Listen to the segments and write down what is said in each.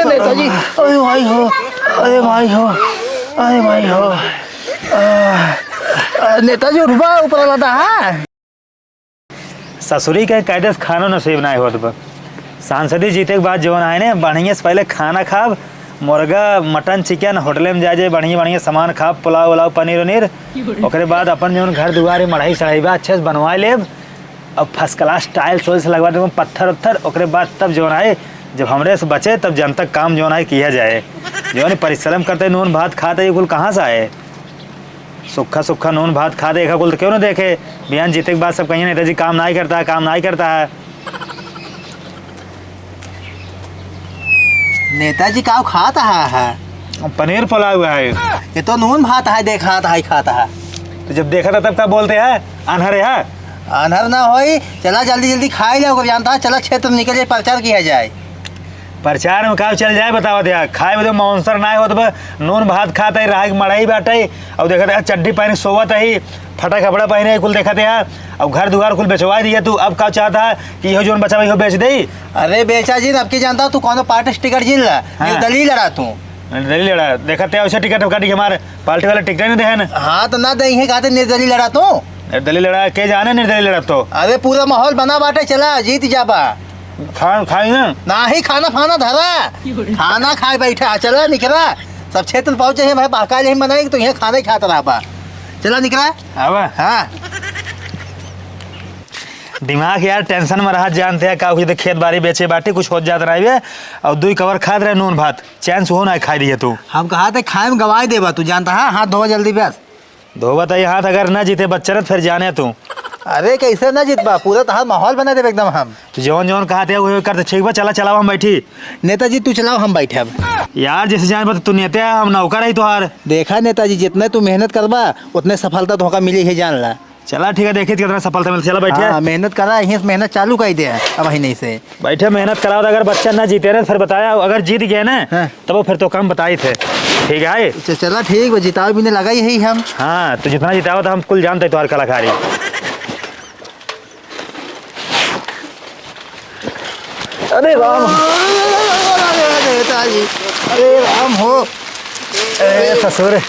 नेताजी अरे भाई हो, अरे भाई हो, अरे भाई हो। नेताजी उठवा ऊपर वाला है ससुरी के कायदे से खाना नसीब ना होत बा। सांसदी जीते के बाद जवन आए ने बढ़िया से पहले खाना खाब, मुर्गा मटन चिकन होटल में जाए बढ़िया बढ़िया सामान खाब, पुलाव उलाव पनीर उनीर। ओकरे बाद अपन जवन घर दुआरे मढ़ाई सढ़ाई बा अच्छे से बनवा लेब। अब फर्स्ट क्लास टाइल्स वाइल्स लगवा देब, पत्थर उत्थर। ओकरे बाद तब जवन आए जब हमरे से बचे तब जनता काम जवन आए किया जाए। जवन परिश्रम करते नून भात खाते ये कुल कहाँ से आए? सूखा सूखा नून भात खा देखा कुल तो क्यों ना देखे? बयान जीते के बाद सब कहिए नेताजी काम नहीं करता है, काम नहीं करता है। नेताजी का खाता है? पनीर पुलाव हुआ है। ये तो नून भात है, देखा था ही खाता है। तो जब देखा था तब क्या बोलते हैं अनहरे है? अनहर ना होई, चला जल्दी जल्दी खाए जाओ, जानता है चला क्षेत्र में निकल प्रचार किया जाए। प्रचार में का चल जाए बताओ दिया खाए बदे मांसर ना हो तो नून भात खाता है, राह मड़ाई बाटे और देखते हैं चड्डी पहने सोवत है, फटा कपड़ा पहने कुल देखते हैं और घर दुआर कुल बेचवा दिया। तू अब का चाहता है कि यो जोन बचा हो बेच दे? अरे बेचा जी अब की जानता तू कौन पार्टी टिकट जिल हाँ। दलील लड़ा तू दलील लड़ा देखते हैं टिकट काटी हमारे पार्टी वाले टिकट नहीं दे। हाँ तो ना दही कहते निर्दलील लड़ा तू। निर्दलीय लड़ा के जाने निर्दलीय लड़ा तो अरे पूरा माहौल बना बाटे, चला जीत जाबा। खाई ना ही खाना फाना धरा, खाना खाए बैठा चला निकला। सब क्षेत्र पहुंचे हैं भाई, बाका नहीं बनाएंगे तो यहाँ खाना ही खाता रहा। चला निकला। अब हाँ दिमाग यार टेंशन में रहा जानते हैं का तो खेत बाड़ी बेचे बाटी कुछ हो जाता रही है और दुई कवर खा रहे नून भात चैन से हो ना खाई रही है। तू हम कहा थे खाए में गवाए देबा, तू जानता है। हाथ धोवा जल्दी बस। धोबा तो हाथ अगर ना जीते बच्चे फिर जाने तू। अरे कैसे ना जीतबा, पूरा तो हाथ माहौल बना देबे एकदम। हम तो जौन जौन कहते वो करते ठीक बा, चला चलाओ हम बैठी। नेताजी तू चलाओ हम बैठे। अब यार जैसे जान बता तू नेता है हम नौकर है तुहार। देखा नेताजी जितने तू मेहनत करबा उतने सफलता धोखा मिली है, जान ला। चला ठीक है देखिए कितना सफलता मिलती। चला बैठे। हाँ, मेहनत करा यहीं से मेहनत चालू कर दे अब ही नहीं से बैठे मेहनत कराओ। अगर बच्चा ना जीते ना फिर बताया, अगर जीत गए ना तब वो फिर तो कम बताई थे। ठीक है चला ठीक, जिताओ भी ने लगा यही हम। हाँ तो जितना जिताओ तो हम कुल जानते तुम्हारी कलाकारी। अरे राम, नेताजी अरे राम हो। ससुर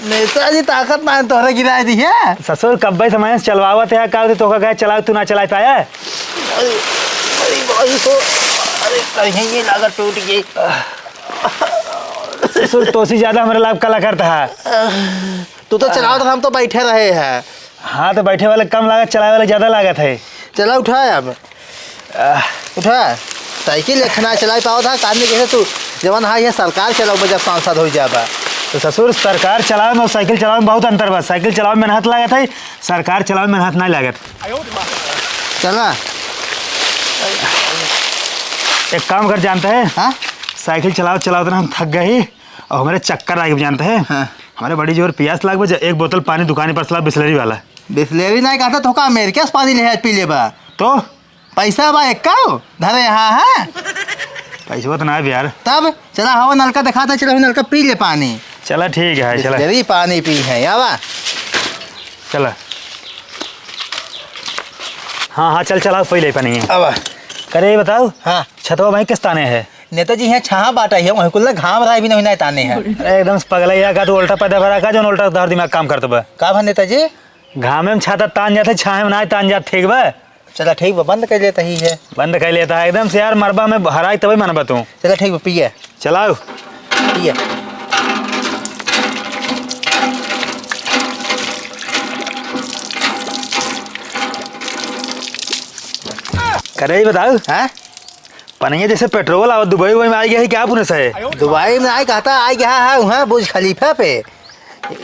नेताजी ताकत ना तोहरे गिरा दी है। ससुर कब्बे समय से चलवावत है का तो कहे चलाओ तू ना चला पाया। अरे भाई हो, अरे कहीं ये लागत टूट गई। ससुर तो सी ज्यादा हमारे लाभ कला करता है। तू तो चलाओ तो हम तो बैठे रहे हैं। हाँ तो बैठे वाले कम लागत, चलाए वाले ज्यादा लागत है। चला उठा अब उठा। साइकिल लेखना चला पाओ था काटने कैसे तू जवान। हाँ ये सरकार चलाओ जब सांसद हो जाबा। तो ससुर सरकार चलाओ में और साइकिल चलाओ में बहुत अंतर बा। साइकिल चलाओ में मेहनत लागत है, सरकार चलाओ में मेहनत नहीं लागत। चला एक काम कर जानते हैं। हाँ साइकिल चलाओ चलाओ तो हम थक गए और हमारे चक्कर आगे जानते हैं। हाँ। हमारे बड़ी जोर प्यास लाग बजे एक बोतल पानी दुकान पर सलाह बिस्लरी वाला। बिस्लेरी नहीं कहता तो का अमेरिका से पानी ले पी लेबा। तो पैसा बा एक का धरे यहाँ है पैसा तो ना यार। तब चला हवा नलका दिखाता, चलो नलका पी ले पानी। चला ठीक है चला बिस्लेरी पानी पी है यावा। चला। हाँ हाँ चल चलाओ पहले पानी है। अब करे बताओ। हाँ छतवा भाई किस ताने है? नेताजी यहाँ छाहा बाटा है, वहीं कुल घाम रहा है भी नहीं ताने है। एकदम पगला का तो उल्टा पैदा भरा का जो उल्टा दर दिमाग काम करते बा। का भा नेताजी? घामे में छाता तान जाते, छाए में ना तान जाते। ठीक बा चला ठीक बा, बंद कर लेता ही है। बंद कर लेता है एकदम से यार, मरबा में हराई तभी मनबा तू। चला ठीक बा, पिए चलाओ पिए। करे बताओ। हाँ पनिया जैसे पेट्रोल आओ दुबई वही में आई गया है क्या पुणे से? दुबई में आई कहता आई गया है वहाँ बुर्ज खलीफा पे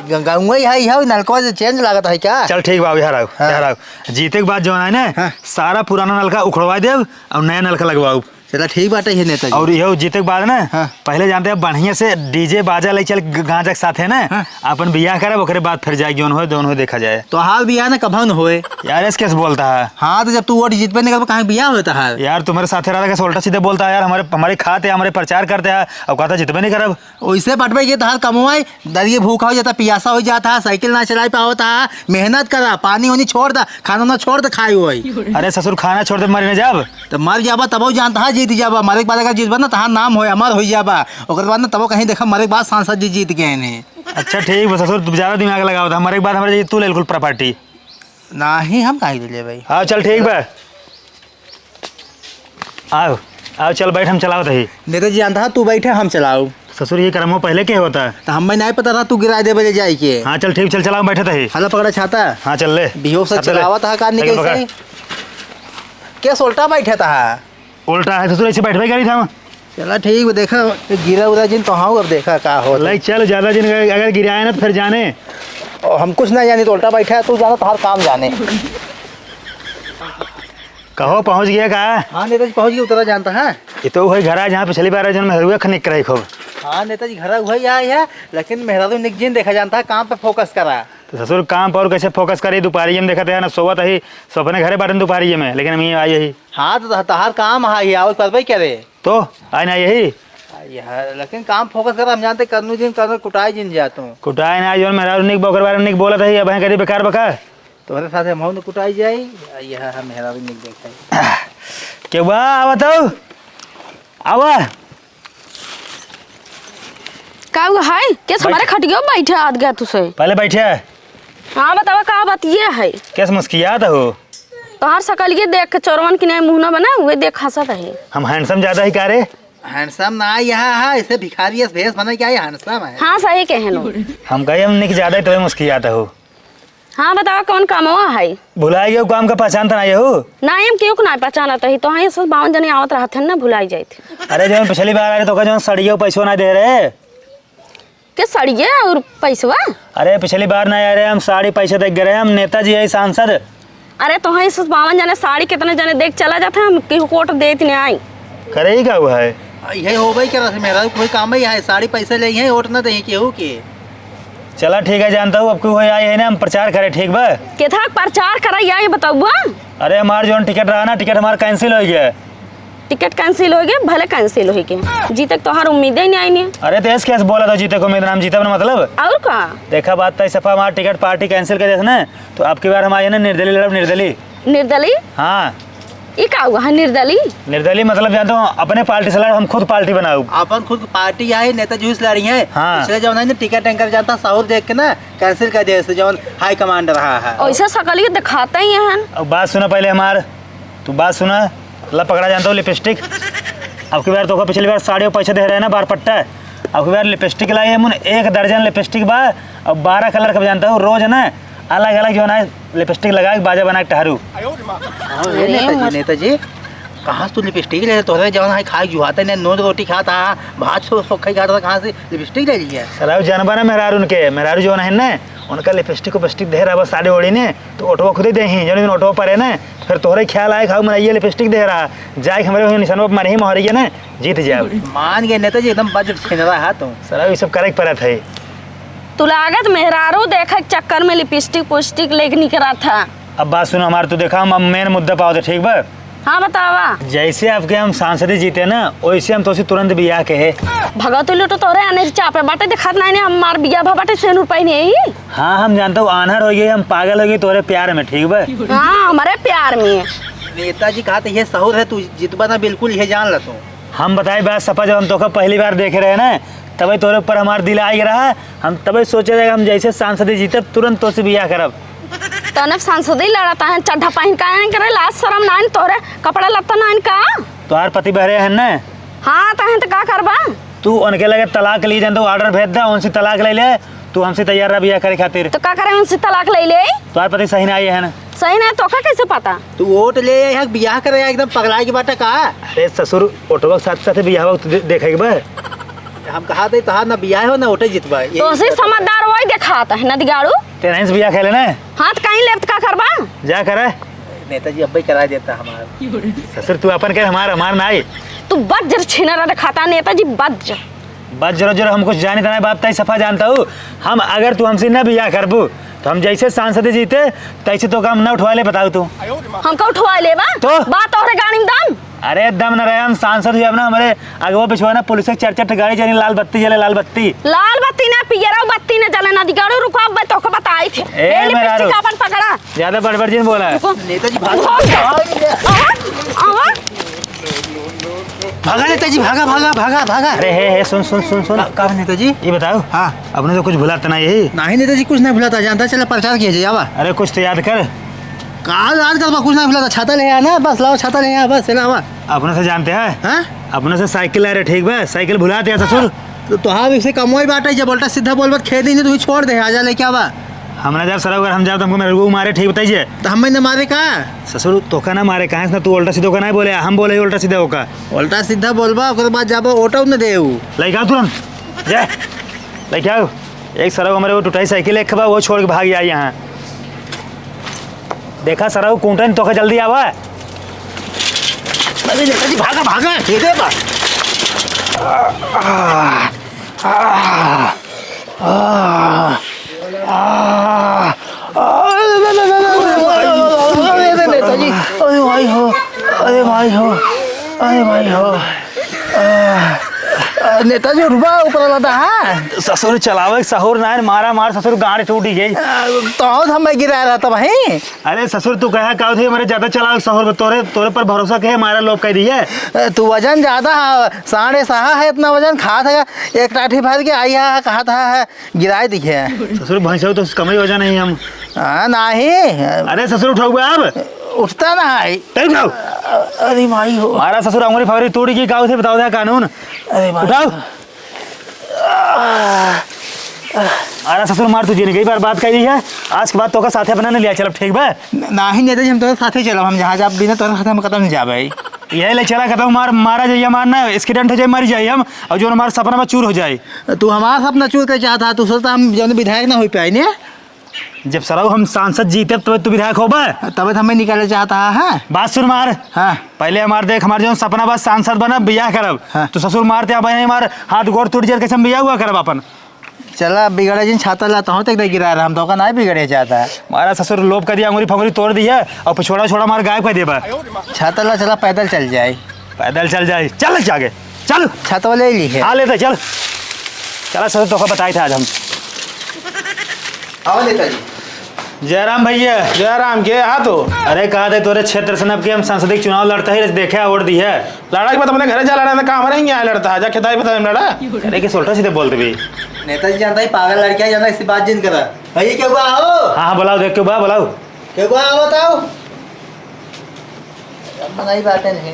गाँव ही है नलका से चेंज लागत है क्या। चल ठीक बाबू यहाँ आओ हाँ। यहाँ आओ। जीते के बाद जो है ना हाँ। सारा पुराना नलका उखड़वा देव और नया नलका लगवाओ। चला ठीक बाटे ये नेताजी। और ये जीते के बाद ना हाँ। पहले जानते हैं बढ़िया से डीजे बाजा ले चल गांजा के साथ है ना हाँ। अपन बियाह करे ओकरे बाद फिर जाए जोन हो देखा जाए। तो हाल बियाह ना कभा न होए। यार ऐसे कैसे बोलता है हाँ तो जब तू वोट जीत पे निकल कहाँ बियाह होता है। यार, तुम्हारे साथ रहा कैसे उल्टा सीधे बोलता है यार। हमारे खाते हमारे प्रचार करते हैं और कहता जितबे नहीं करब। वैसे बटवे ये तहार कमवाए दरिए भूखा हो जाता पियासा हो जाता है साइकिल ना चला पाता है मेहनत करा पानी वानी छोड़ दा खाना ना छोड़ दे खाई हुई। अरे ससुर खाना छोड़ दे मरे न जाब। तो मर जाबा तबो जानता है जीत जाबा मरे के बाद अगर जीतबा ना तहार नाम हो अमर हो जाबा ओकर बाद ना तबो कहीं देखा मरे के बाद सांसद जी जीत गए ने। अच्छा ठीक है ससुर, तुम ज्यादा दिमाग लगाओ था। हमारे बाद हमारे तू ले कुल प्रॉपर्टी ना ही हम कहीं ले भाई। हाँ चल ठीक बा, आओ आओ चल बैठ हम चलाओ ही। नेताजी जानता है तू बैठे हम चलाऊ। ससुर ये कर्म पहले क्या होता है तो हमें नहीं पता था तू गिरा दे बजे जाए के। हाँ चल ठीक, चल चलाओ बैठे थे। हला पकड़ा छाता हाँ चल ले बिहो से चलावा था कार निकल से क्या सोल्टा बैठे था। उल्टा है ससुर, ऐसे बैठे गाड़ी था। चला ठीक है देखा गिरा उरा जिन तो हाँ और देखा का हो लाइक चल ज्यादा दिन अगर गिराए ना तो फिर जाने। और हम कुछ नहीं जाने तो उल्टा बैठा है तू जाना तो हर काम जाने। कहो पहुंच गया का। हाँ नेताजी पहुँच गया उतरा जानता है। ये तो वही घर है जहाँ पिछली बार जन मेहरुआ खनिक करे खूब। हाँ नेताजी घर वही आए है लेकिन मेहरारू निक जिन देखा जानता है काम पे फोकस करा। तो ससुर काम पर कैसे फोकस करे। दोपहरी में देखा था ना सोवत ही सपने घरे बारे दोपहरी में, लेकिन मैं आई यही। हाँ तो तहार काम है आओ करबे करे तो आई ना यही लेकिन काम फोकस करा हम जानते करनू जिन कर कुटाई जिन जाता हूँ कुटाए ना जो मेहरारू निक बोकर बारे निक बोला था अब करी बेकार बका तुम्हारे साथ हम कुटाई जाए यह मेहरारू निक देखा के बा आवा तो आवा का है कैसे हमारे खटियो बैठे आद गया तुसे। पहले बैठे। हाँ बतावा का बात ये है कैसे मुस्कियात हो। तोहार सकल ये देख के चोरवन की नहीं मुंह ना बना हुए देख हंसत है। हम हैंडसम ज्यादा ही कारे। हैंडसम ना यहाँ है ऐसे भिखारी भेष बना क्या हैंडसम है। हाँ सही कहे लो। हम कहे हम निक ज्यादा ही तुम्हें मुस्कियात हो। हाँ बतावा कौन काम हुआ है। भुलाई गए काम का पहचान था ना ये हो ना हम क्यों ना पहचाना तो ही तो हाँ सब 52 जने आवत रहते हैं ना भुलाई जाए थे। अरे जो पिछली बार आ रहे तो जो सड़ियो पैसों ना दे रहे के सड़िए और पैसवा। अरे पिछली बार ना आ रहे हम साड़ी पैसे देख गए हम नेताजी है सांसद। अरे तो हाँ सब 52 जने साड़ी कितने जने देख चला जाते हम कोट देते नहीं आई करे ही क्या हुआ है। यही हो भाई क्या मेरा कोई काम ही है साड़ी पैसे ले है वोट ना दे केहू के। चला ठीक है जानता हूँ अब क्यों आए है ना हम प्रचार करे ठीक बा। के था प्रचार करा ये बताओ। अरे हमारा जो टिकट रहा ना टिकट हमारा कैंसिल हो गया। टिकट कैंसिल हो गया भले कैंसिल हो गया जीते तो हर उम्मीद ही नहीं आई नहीं। अरे तो कैसे बोला था जीते को मेरा नाम जीता मतलब और का देखा बात था सफा हमारा टिकट पार्टी कैंसिल कर ना तो आपकी बार हम आए ना निर्दली लड़ब निर्दली। निर्दली हाँ ये क्या हुआ है निर्दली। निर्दली मतलब जानता हूँ अपने पार्टी से लड़ हम खुद पार्टी बनाऊ। अपन खुद पार्टी आए नेताजी से लड़ी है। हाँ। इसलिए जब ना टिकट टैंकर जाता साहूर देख के ना कैंसिल कर दिया जब हाई कमांड रहा है। ऐसा सकल दिखाता ही है। अब बात सुना पहले हमार तू बात सुना ला पकड़ा जानता हूँ लिपस्टिक। अब की बार तो पिछली बार साड़ियों पैसे दे रहे हैं ना बार पट्टा। अब की बार लिपस्टिक लाई है मुन 1 दर्जन लिपस्टिक बा और 12 कलर का जानता हूँ रोज ना अलग अलग जो है ना लिपस्टिक लगा के बाजा बना के टहरू। नेताजी कहाँ से तू लिपस्टिक ले तोहरे जवान है खाई जुआता है नोट रोटी खाता भात सोखा खाता था कहाँ से लिपस्टिक ले ली है। सलाह जानबा ना मेहरारू उनके मेहरारू जो है ना उनका लिपस्टिक विपस्टिक दे रहा बस साड़ी ओढ़ी ने तो ऑटो खुद ही दे ही जब ऑटो पर है ना फिर तोहरे ख्याल आए खाओ मैं ये लिपस्टिक दे रहा जाए हमारे निशान पर मारे ही मोहरी ना जीत जाए। मान गए नेताजी एकदम बजट छीन रहा है तुम सलाह ये सब करे पड़ा था। तू लागत मेहरारू देखा चक्कर में लिपस्टिक पुस्टिक लेके निकला था। अब बात सुनो हमारे तो देखा हम मेन मुद्दा पाओ ठीक बा। हाँ बतावा जैसे आपके हम सांसदी जीते ना वैसे हम तो तुरंत बियाह के है। भगत तो तोरे आने चापे बाटे दिखात नहीं हमार बिया बाटे 100 रुपये नहीं। हाँ हम जानता हूँ आनहर हो गई हम पागल हो गई तोरे प्यार में ठीक बा। हाँ हमारे प्यार में नेताजी कहा था ये सहूर है तू जितबा ना बिल्कुल ये जान ल तू। हम बताए बात सपा जब हम तो पहली बार देखे रहे ना तभी तोरे ऊपर हमारा दिल आई रहा हम तभी सोचे रहे हम जैसे सांसदी जीते तुरंत तो से बियाह करब। तने सांसद ही लड़ता है चड्ढा पहन का करे लाज शर्म नाइन तोरे कपड़ा लत्ता नाइन का तोहार पति बहरे हैं ना। हाँ तहन तो का करबा तू उनके लगे तलाक ली जान तो ऑर्डर भेज दे उनसे तलाक ले ले तू हमसे तैयार रह बियाह करे खातिर। तो का करे उनसे तलाक ले ले तोहार पति सही ना आई है ना। सही नहीं तो का कैसे पता तू वोट ले यहाँ बियाह करे एकदम पगला के बाटा का। अरे ससुर ऑटो साथ साथ बियाह देखेगा बा। हम कहा थे तहार ना बियाह हो ना वोटे जितबा तो उसी समझदार वही दिखाता है नदिगाड़ू तेरा बियाह खेले ना हाथ कहीं लेफ्ट का करबा जा करे नेताजी अब भी करा देता हमारा। ससुर तू अपन कह हमार ना आई तू बच जर छीना रहा खाता नेताजी बच जा। बस जरो जरो हम कुछ जाने तना बात तय सफा जानता हूँ हम। अगर तू हमसे ना बिया करबू तो हम जैसे सांसद जीते तैसे तो काम ना उठवा ले बताओ तू। हमका उठवा ले बा तो? बात और गाड़ी में दम। अरे दम न रहे हम सांसद हुए ना हमारे अगवा पिछवा ना पुलिस के 4-4 गाड़ी चली लाल बत्ती जले लाल बत्ती ना पियरा बत्ती ने जले ना दिगाड़ो रुको अब तो को बताई थे ए मेरा रो अपन पकड़ा ज्यादा बड़बड़ जिन बोला है। नेताजी भागा नेताजी भागा भागा भागा भागा। अरे हे सुन सुन सुन सुन कहा नेताजी? ये बताओ हाँ अपने तो कुछ भुलाता ना यही नहीं नेताजी कुछ नहीं भुलाता जानता चला प्रचार किया जावा। अरे कुछ तो याद कर कहाँ याद कर कुछ नहीं भुलाता छाता ले आना बस लाओ छाता ले आ बस चला अपने से जानते हैं हाँ अपने से साइकिल आ रहे ठीक बा साइकिल भुलाते हैं ससुर तो हाँ इसे कमोई बात है जब उल्टा सीधा बोल बात खेद नहीं तो छोड़ दे आजा लेके आवा। हमारा जब सर अगर हम जाओ तो हमको मेरे को मारे ठीक बताइए तो हम न मारे का ससुर तो का ना मारे कहाँ से तू उल्टा सीधा का नहीं बोले हम बोले उल्टा सीधा होगा उल्टा सीधा बोलबा उसके बाद जाबो ऑटो न देऊ लेके आओ तुरंत जा लेके आओ। एक सरव हमारे वो टूटाई साइकिल एक खबा वो छोड़ के भाग गया यहाँ देखा सरव कूटन तो का जल्दी आवा। अरे नेताजी भागा भागा ठीक है बा नेताजी अरे भाई हो अरे भाई हो अरे भाई हो नेताजी रुपा ऊपर लदा है ससुर चलावे सहुर ना मारा मार ससुर गाड़ी टूटी गई तो हम गिरा रहा था भाई। अरे ससुर तू कहा का थे हमारे ज्यादा चलावे सहुर तोरे तोरे पर भरोसा के हमारा लोग कह दी है तू वजन ज्यादा है 6.5 है इतना वजन खा था एक टाठी भर के आई है कहा था है गिराए दिखे ससुर भैंस तो कम ही वजन नहीं हम नहीं अरे ससुर उठाओगे आप उठता ना है उठाओ अरे माई हो हमारा ससुर अंगुरी फावरी तोड़ी की गाँव से बताओ कानून अरे उठाओ। अरे ससुर मार तुझे कई बार बात कही है आज के बाद तो का साथे बनाने लिया चल ठीक बा नहीं नेताजी हम तो साथे चलो हम जहाँ जा बिना तो साथे हम कदम नहीं जाबे यही ले चला कहता हूँ मारा जाइए मारना एक्सीडेंट हो जाए मर जाइए हम और जो हमारा सपना में चूर हो जाए। तू हमारा सपना चूर कर चाहता तू सोचता हम जब विधायक ना हो पाए ने जब सराव हम सांसद जीते तब तू विधायक होबा तब हमें निकाले चाहता है बात सुन मार हाँ पहले हमारे देख हमारे जो सपना बस सांसद बना बियाह करब हाँ। तो ससुर मारते अब मार हाथ गोड़ टूट जाए कैसे हम बियाह हुआ करब अपन चला बिगड़े जिन छाता लाता हूँ तक गिरा रहा हम तो का नहीं बिगड़े चाहता है हमारा ससुर लोभ कर दिया अंगुरी फंगुरी तोड़ दिया और पिछोड़ा छोड़ा मार गायब कर दिया छाता ला चला पैदल चल जाए पैदल चल जाए चल जाके चल छाता वाले ले है हाँ लेते चल चला ससुर तो बताए थे आज हम आओ नेताजी जयराम भैया जयराम के हाँ तो अरे कहा थे तोरे क्षेत्र से के हम सांसदिक चुनाव लड़ते ही देखे वोट दी है लड़ा के बाद अपने घर जा लड़ा काम रहेंगे यहाँ लड़ता है जा खेताई बता लड़ा अरे कि सोल्टा सीधे बोलते भी नेताजी जानता ही पागल लड़कियां जानता इसी बात जिन करा भैया क्या हुआ आओ हाँ हाँ बुलाओ देख के बा बुलाओ क्या हुआ आओ बताओ बनाई बातें नहीं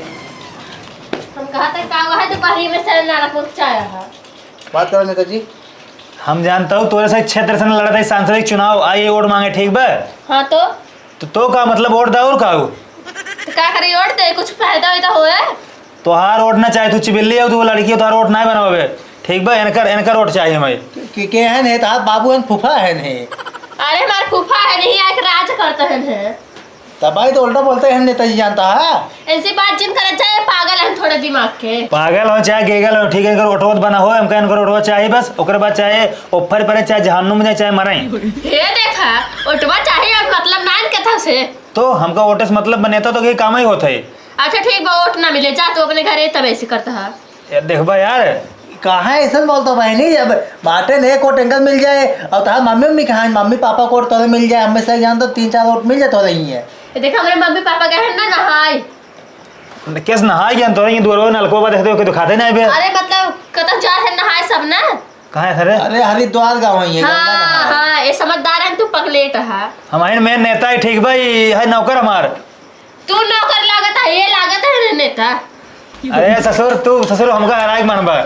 हम कहा था का हुआ है दोपहरी में सर नारा पहुंचाया है बात करो नेताजी हम जानता हूँ तोरे से क्षेत्र से लड़ा था सांसदिक चुनाव आइए वोट मांगे ठीक बा हाँ तो का मतलब वोट दा और का क्या करी और दे कुछ फायदा वायदा होए तोहार वोट ना चाहे तू चिबिल्ली है तू लड़की है तोहार वोट नहीं बनावे ठीक बा इनकर वोट चाहिए हमें के है नहीं तार बाबू है फूफा है नहीं अरे हमारे फूफा है नहीं आके राज करते हैं तब भाई तो उल्टा बोलते हैं नेताजी जानता है ऐसी बात जिन करना चाहिए पागल है थोड़े दिमाग के पागल हो चाहे गेगल हो ठीक है इनकर ओटोत बना हो हमका इनकर ओटवा चाहिए बस ओकर बाद चाहे ऊपर पड़े चाहे जहन्नुम में जाए चाहे मरे ये देखा ओटवा चाहिए और मतलब नाइन के था से तो हमका वोट से मतलब बनेता तो ये काम ही होता है। अच्छा ठीक बा वोट ना मिले जा तू अपने घर तब ऐसे करता है देखबा यार कहाँ ऐसा बोलता भाई नहीं जब बाटे ने कोट एंगल मिल जाए और तार मम्मी कहा मम्मी पापा को तो मिल जाए हमें से जान तो 3-4 वोट मिल जाए तो रही है देखा हमारे मम्मी पापा गए हैं ना नहाए किस नहाए ज्ञान तो दूर नलको देखते हो तो खाते नहीं बे अरे मतलब कतक जा है नहाए सब ना कहाँ है सर अरे हरिद्वार गाँव ही है हाँ हाँ ये समझदार है तू पगलेट है हमारे मेन नेता है ठीक भाई है नौकर हमार तू नौकर लागत है ये लागत है नेता अरे ससुर हमका हराई मानबा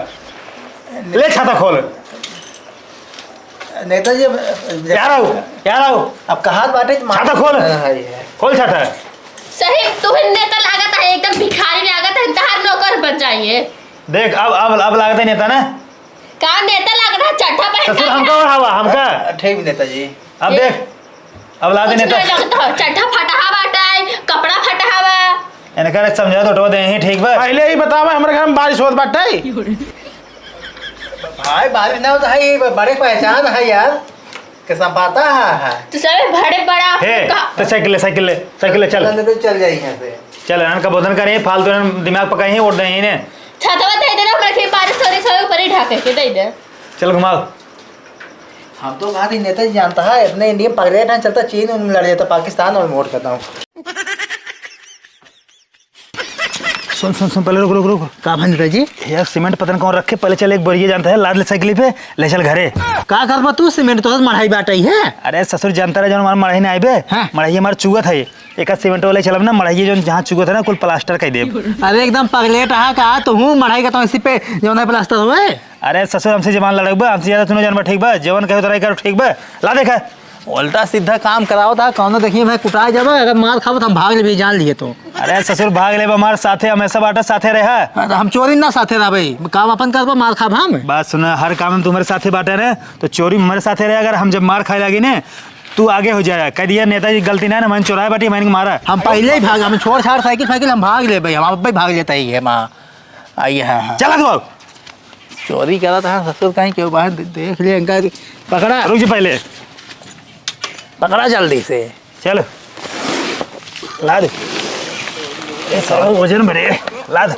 ले छाता खोल नेताजी यार आओ अब कहा बाटे छाता खोल छाता सही तू नेता लागत है एकदम भिखारी लागत है तहार नौकर बन जाइए देख अब लागत है नेता ना का नेता लागत है चट्टा पे ससुर हमका और हवा हमका ठीक नेताजी अब देख अब लागत नेता चट्टा फटा बाटा है मैंने कहा समझा तो उठवा दे ठीक बा। पहले ही बतावा हमारे घर में बारिश होत बाटे। भाई बारिश ना हो तो है बड़े पहचान है यार कैसा पाता है तो सब बड़े बड़ा हे का- तो साइकिल ले चल तो चल जाइए यहाँ से। चल अन का बोधन करें फालतू दिमाग पकाई है उड़ रहे हैं छतवा दे देना हमरा के बारिश हो रही सब ऊपर ही ढाके के दे दे। चल घुमाओ। हम तो कहा थी नेता जी जानता है अपने इंडिया में पकड़े टाइम चलता चीन उन लड़ जाता पाकिस्तान और वोट करता हूँ। सुन पहले रुक कहा भाई नेता जी यार सीमेंट पतन कौन रखे पहले चल एक बोरिया जानता है लाद ले साइकिल पे ले चल घरे। का कर तू सीमेंट तो मढ़ाई बाटई है। अरे ससुर जानता रहे जो हमारे मढ़ाई ने आए हाँ। मढ़ाई हमारे चुगत है एक सीमेंट वाले चलब ना मढ़ाई जो जहाँ चुगत है ना कुल प्लास्टर कर दे। अरे एकदम पगलेट रहा कहा तो हूँ मढ़ाई का तो इसी पे जो है प्लास्टर हुए। अरे ससुर हमसे जवान लड़क हमसे ज्यादा तुमने जानवर ठीक बा जवान कहो तो करो ठीक बा ला देखा उल्टा सीधा काम कराओ था कौन देखिए भाई कुटाए जब अगर मार खाओ तो हम भाग ले जान लिए तो। अरे ससुर भाग ले हमारे साथे हमेशा बाटा साथे रहा। हम चोरी ना साथे रहा भाई काम अपन कर मार खा हम। बात सुना हर काम में तुम्हारे साथे बाटे रहे तो चोरी हमारे साथे रहे अगर हम जब मार खाए लगी ना तू आगे हो जाएगा कह दिया नेताजी गलती ना मैंने चुराया बाटी मैंने मारा। हम पहले ही भाग हम छोड़ छाड़ साइकिल हम भाग ले भाई हम अब भाग लेता ही है माँ आइए। हाँ चला दो चोरी करा था ससुर कहीं क्यों बाहर देख लिया इनका पकड़ा रुक जा पहले पकड़ा जल्दी से। चल ला दे ये सारा वजन भरे ला दे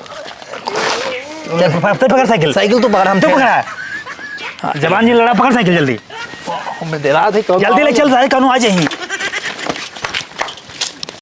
पकड़ साइकिल साइकिल तो पकड़ा हम तू पकड़ा जवान जी लड़ा पकड़ साइकिल जल्दी मैं दे रहा था जल्दी ले चल सारे कानून आ जाएंगे।